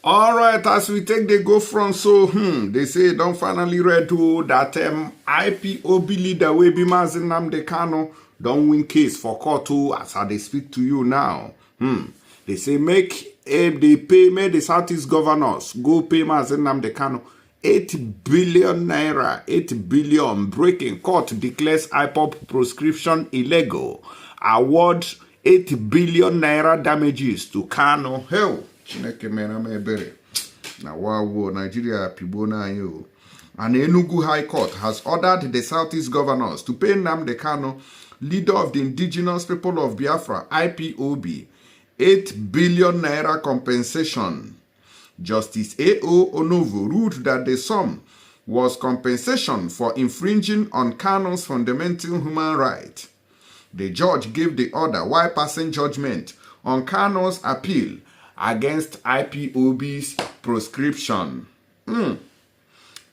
All right, as we take the go from so, they say don't finally read to that IPOB leader will be Mazi Nnamdi Kanu don't win case for court too, as they speak to you now. They say make the Southeast governors go pay Mazi Nnamdi Kanu 8 billion naira, 8 billion. Breaking court declares IPOB proscription illegal. Award 8 billion naira damages to Kanu. Hell. Chineke mera mebere. Na wawo Nigeria pibo na yo. An Enugu High Court has ordered the Southeast governors to pay Nnamdi Kanu, leader of the indigenous people of Biafra, IPOB, 8 billion naira compensation. Justice A.O. Onovo ruled that the sum was compensation for infringing on Kanu's fundamental human right. The judge gave the order while passing judgment on Kanu's appeal against IPOB's proscription.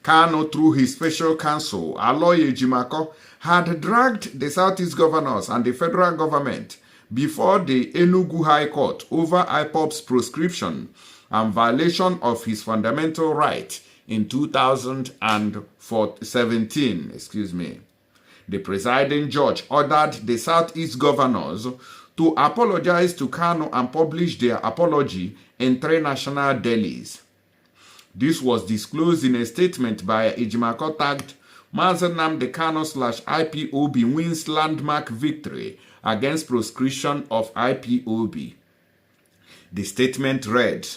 Kanu, through his special counsel, Aloy Ejimako, had dragged the Southeast governors and the federal government before the Enugu High Court over IPOB's proscription and violation of his fundamental right in 2017. The presiding judge ordered the Southeast governors to apologize to Kanu and publish their apology in 3 national dailies. This was disclosed in a statement by Ejimako tagged Mazi Nnamdi Kanu /IPOB wins landmark victory against proscription of IPOB. The statement read,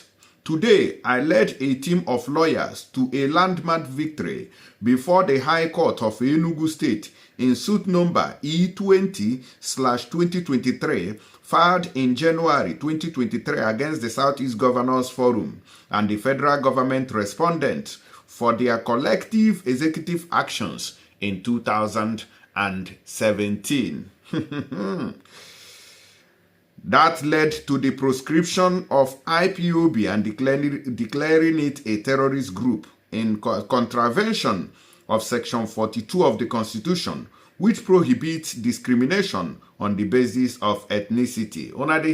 "Today, I led a team of lawyers to a landmark victory before the High Court of Enugu State in suit number E20/2023 filed in January 2023 against the Southeast Governors Forum and the federal government respondent for their collective executive actions in 2017. That led to the proscription of IPOB and declaring it a terrorist group in contravention of Section 42 of the Constitution, which prohibits discrimination on the basis of ethnicity." Una dey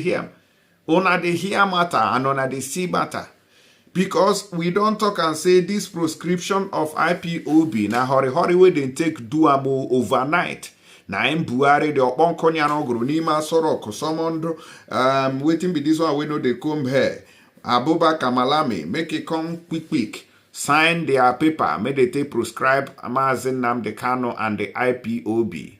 hear matter and una dey see matter. Because we don't talk and say this proscription of IPOB na hurry wey dem take do am overnight. Na im Buhari the Okonk nyanoguru n'ime Sorok summoned waiting be this one we know they come here. Abubakar Malami make it come quick. Sign their paper, may they take proscribe Mazi Nnamdi Kanu and the IPOB.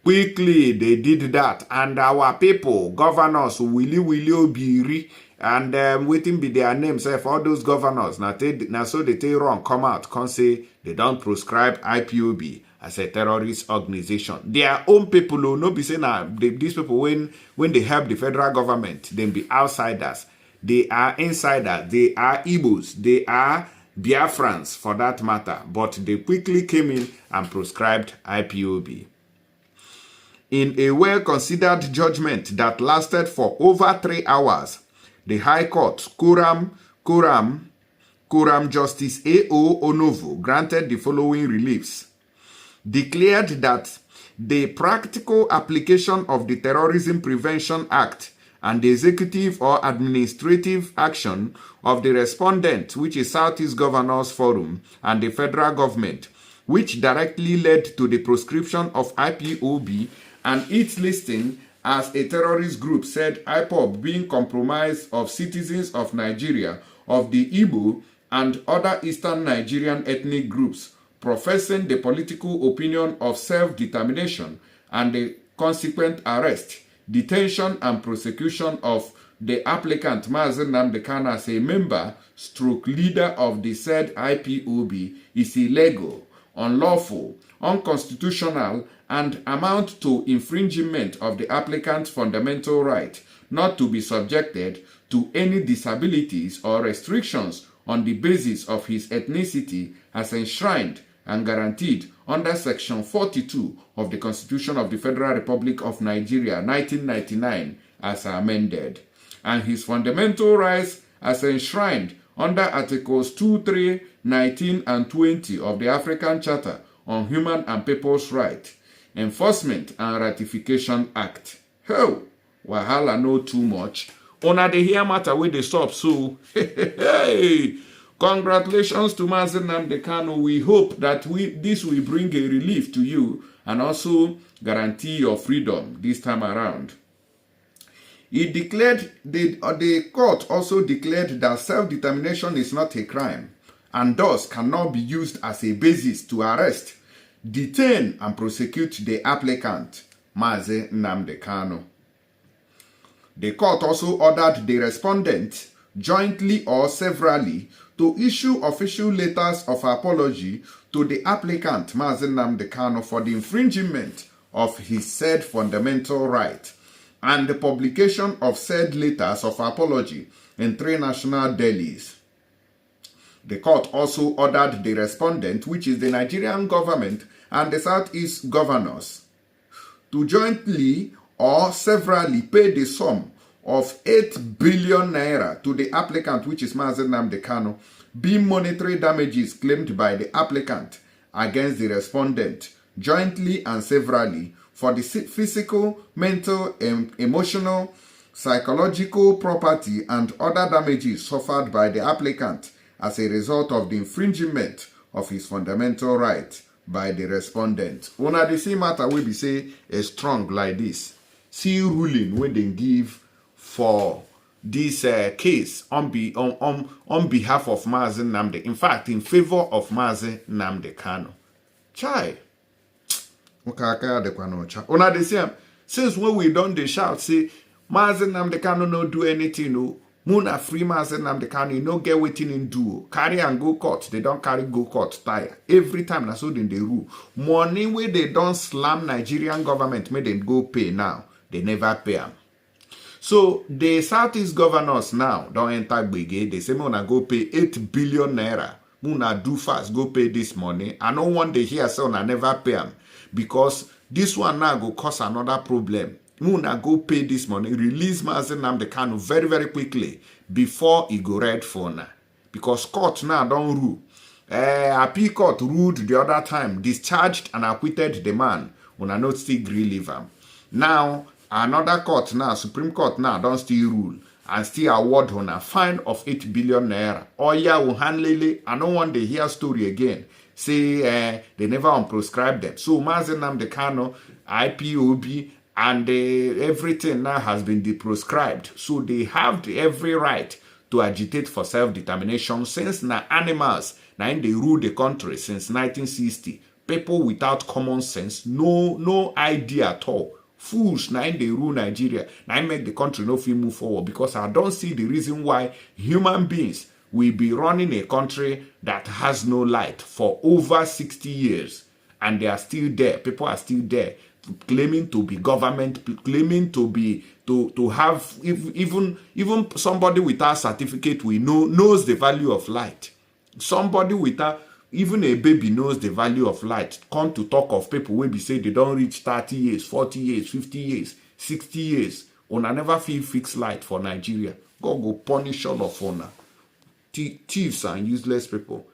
Quickly, they did that, and our people, governors, Willie Obiri, and waiting be their names, all those governors, now so they take wrong, come out, come say they don't proscribe IPOB as a terrorist organization. Their own people will not be saying these people, when they help the federal government, they be outsiders. They are insiders, they are Igbos, they are Biafrans for that matter, but they quickly came in and proscribed IPOB. In a well-considered judgment that lasted for over 3 hours, the High Court, Quorum Justice A.O. Onovo, granted the following reliefs. Declared that the practical application of the Terrorism Prevention Act and the executive or administrative action of the respondent, which is Southeast Governors Forum, and the federal government, which directly led to the proscription of IPOB and its listing as a terrorist group, said IPOB being compromised of citizens of Nigeria, of the Igbo and other Eastern Nigerian ethnic groups, professing the political opinion of self-determination and the consequent arrest, detention and prosecution of the applicant Mazi Nnamdi Kanu as a member / leader of the said IPOB is illegal, unlawful, unconstitutional, and amount to infringement of the applicant's fundamental right not to be subjected to any disabilities or restrictions on the basis of his ethnicity as enshrined and guaranteed under Section 42 of the Constitution of the Federal Republic of Nigeria, 1999, as amended, and his fundamental rights as enshrined under Articles 2, 3, 19, and 20 of the African Charter on Human and People's Rights, Enforcement and Ratification Act. Wahala no too much. Una the hear matter with the stop. So, hey, congratulations to Mazi Nnamdi Kanu. We hope that this will bring a relief to you and also guarantee your freedom this time around. He declared, the court also declared that self-determination is not a crime and thus cannot be used as a basis to arrest, detain, and prosecute the applicant, Mazi Nnamdi Kanu. The court also ordered the respondent, jointly or severally, to issue official letters of apology to the applicant, Mazi Nnamdi Kanu, for the infringement of his said fundamental right, and the publication of said letters of apology in 3 national dailies. The court also ordered the respondent, which is the Nigerian government and the Southeast governors, to jointly or severally pay the sum of 8 billion naira to the applicant, which is Mazi Nnamdi Kanu, being monetary damages claimed by the applicant against the respondent, jointly and severally, for the physical, mental, emotional, psychological, property, and other damages suffered by the applicant as a result of the infringement of his fundamental right by the respondent. Una the same matter will be say a strong like this. See ruling when they give for this case on behalf of Mazi Nnamdi. In fact, in favor of Mazi Nnamdi Kanu. Chai. Una the same. Since when we done the shout, say Mazi Nnamdi Kanu no do anything, no. Muna free Mazi Nnamdi Kanu, no get waiting in do. Carry and go court. They don't carry go court tire. Every time that's so in the rule. Money where they don't slam Nigerian government, make them go pay now. They never pay them. So the Southeast governors now don't enter brigade. They say Muna go pay 8 billion naira. Muna do fast, go pay this money. I don't want to hear so I never pay them. Because this one now go cause another problem. Muna go pay this money, release Mazi Nnamdi Kanu very, very quickly before he go red for now. Because court now don't rule. Appeal court ruled the other time, discharged and acquitted the man. Muna not still relieve him. Now, another court now, Supreme Court now, don't still rule and still award him a fine of 8 billion naira. Oya Wuhanlele, I don't want to hear story again. Say they never unproscribed them. So Mazi Nnamdi Kanu, IPOB, and everything now has been deproscribed. So they have every right to agitate for self-determination since now animals, now they rule the country since 1960. People without common sense, no idea at all. Fools, now they rule Nigeria. Now make the country no feel move forward because I don't see the reason why human beings will be running a country that has no light for over 60 years. And they are still there. People are still there. Claiming to be government, claiming to be to have even somebody without certificate we knows the value of light. Somebody without even a baby knows the value of light. Come to talk of people where be say they don't reach 30 years, 40 years, 50 years, 60 years. Una never feel fixed light for Nigeria. God go punish all of una. Thieves and useless people.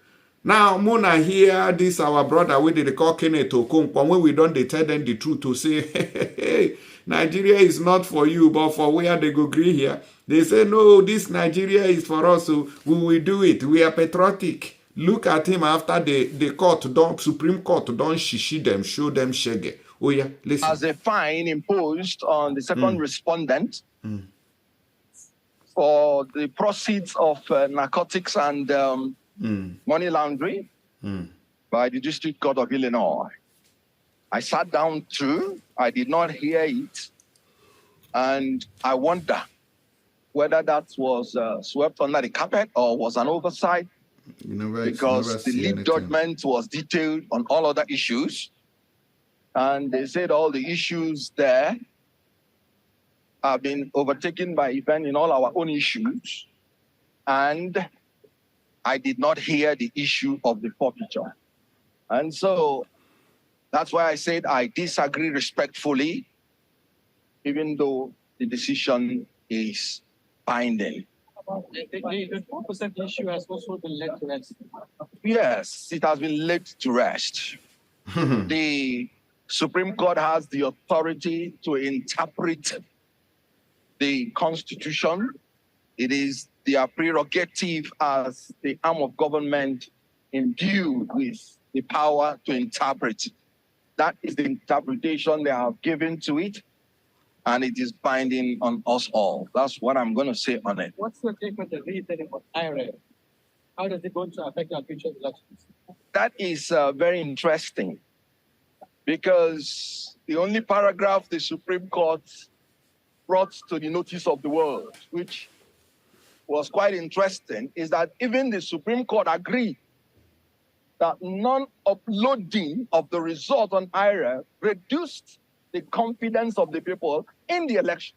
Now, Mona hear this our brother wey they call Kenneth Okonk, when we don't they tell them the truth to say, hey, Nigeria is not for you, but for where they go green here. They say, no, this Nigeria is for us, so we will do it. We are patriotic. Look at him after the court, Supreme Court, don't shishi them, show them shege. Oh yeah, listen. As a fine imposed on the second respondent for the proceeds of narcotics and money laundering by the District Court of Illinois. I sat down too. I did not hear it. And I wonder whether that was swept under the carpet or was an oversight. Because the lead judgment was detailed on all other issues. And they said all the issues there have been overtaken by event in all our own issues. And I did not hear the issue of the forfeiture. And so that's why I said I disagree respectfully, even though the decision is binding. The 4% issue has also been laid to rest. Yes, it has been laid to rest. The Supreme Court has the authority to interpret the Constitution. It is their prerogative as the arm of government imbued with the power to interpret. That is the interpretation they have given to it, and it is binding on us all. That's what I'm going to say on it. What's your take on the reasoning of IRA? How does it going to affect our future elections? That is very interesting, because the only paragraph the Supreme Court brought to the notice of the world, which was quite interesting, is that even the Supreme Court agreed that non-uploading of the result on IRA reduced the confidence of the people in the election.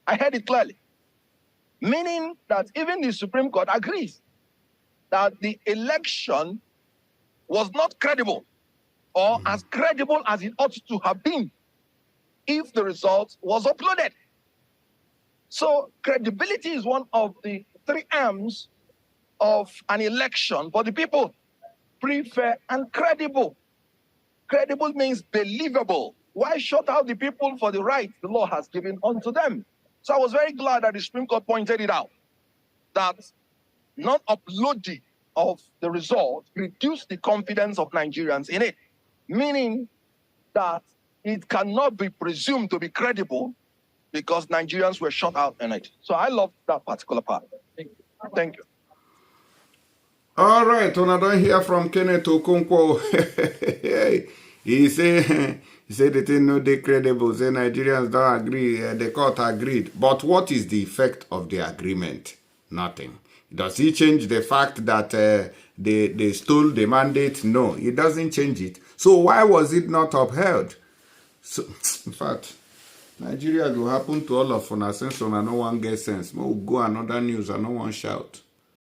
I heard it clearly. Meaning that even the Supreme Court agrees that the election was not credible, or as credible as it ought to have been if the result was uploaded. So credibility is one of the three arms of an election for the people: free, fair, and credible. Credible means believable. Why shut out the people for the right the law has given unto them? So I was very glad that the Supreme Court pointed it out, that not uploading of the result reduced the confidence of Nigerians in it, meaning that it cannot be presumed to be credible because Nigerians were shut out in it. So I love that particular part. Thank you. All right, when I don't hear from Kenneth Okonk, he said the thing no dey credible, say Nigerians don't agree, the court agreed. But what is the effect of the agreement? Nothing. Does he change the fact that they stole the mandate? No, it doesn't change it. So why was it not upheld? So, in fact, Nigeria will happen to all of us since no one gets sense. We'll go another news and no one shout.